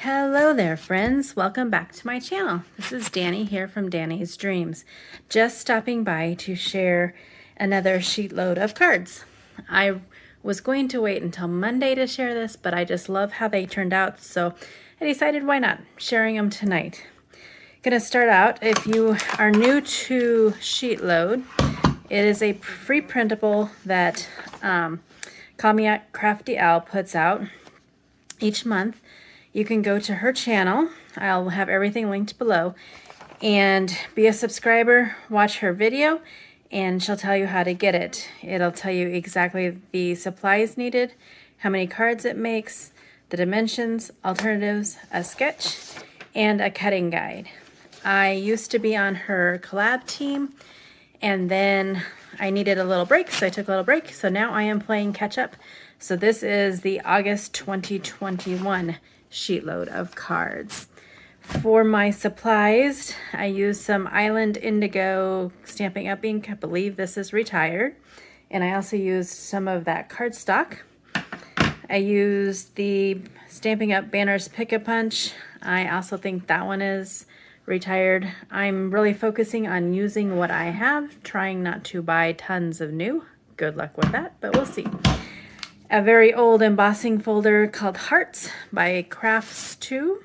Hello there, friends. Welcome back to my channel. This is Danny here from Danny's Dreams. Just stopping by to share another sheet load of cards. I was going to wait until Monday to share this, but I just love how they turned out, so I decided why not, sharing them tonight. Gonna start out, if you are new to sheet load, it is a free printable that Call Me at Crafty Owl puts out each month. You can go to her channel. I'll have everything linked below, and be a subscriber, watch her video, and she'll tell you how to get it. It'll tell you exactly the supplies needed, how many cards it makes, the dimensions, alternatives, a sketch, and a cutting guide. I used to be on her collab team, and then I needed a little break, so I took a little break. So now I am playing catch up. So this is the August 2021 sheet load of cards. For my supplies, I used some Island Indigo Stampin' Up ink. I believe this is retired. And I also used some of that cardstock. I used the Stampin' Up Banners Pick-a-Punch. I also think that one is retired. I'm really focusing on using what I have, trying not to buy tons of new. Good luck with that, but we'll see. A very old embossing folder called Hearts by Crafts2.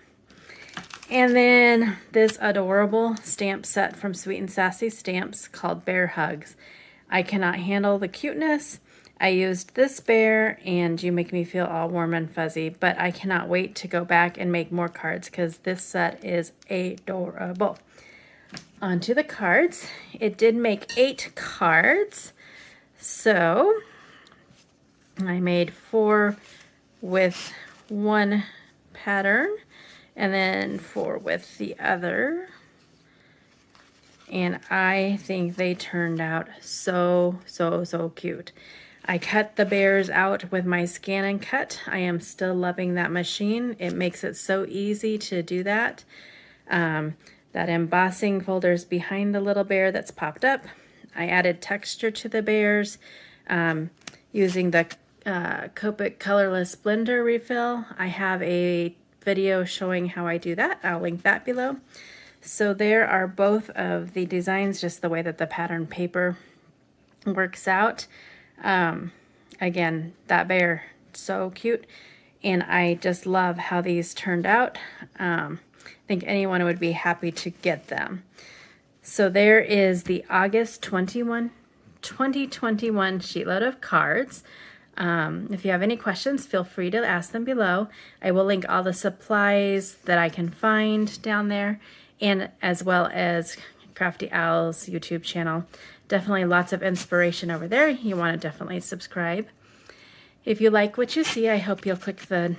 And then this adorable stamp set from Sweet and Sassy Stamps called Bear Hugs. I cannot handle the cuteness. I used this bear, and you make me feel all warm and fuzzy, but I cannot wait to go back and make more cards because this set is adorable. Onto the cards. It did make 8 cards, so I made 4 with one pattern and then 4 with the other. And I think they turned out so cute. I cut the bears out with my Scan and Cut. I am still loving that machine. It makes it so easy to do that. That embossing folder's behind the little bear that's popped up. I added texture to the bears using the Copic Colorless Blender refill. I have a video showing how I do that. I'll link that below. So there are both of the designs, just the way that the pattern paper works out. Again, that bear, so cute, and I just love how these turned out. I think anyone would be happy to get them. So there is the August 2021 sheet load of cards. If you have any questions, feel free to ask them below. I will link all the supplies that I can find down there, and as well as Crafty Owl's YouTube channel. Definitely lots of inspiration over there. You want to definitely subscribe. If you like what you see, I hope you'll click the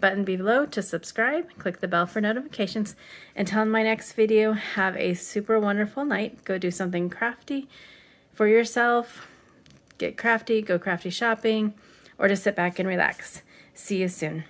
button below to subscribe. Click the bell for notifications. Until my next video, have a super wonderful night. Go do something crafty for yourself. Get crafty, go crafty shopping, or just sit back and relax. See you soon.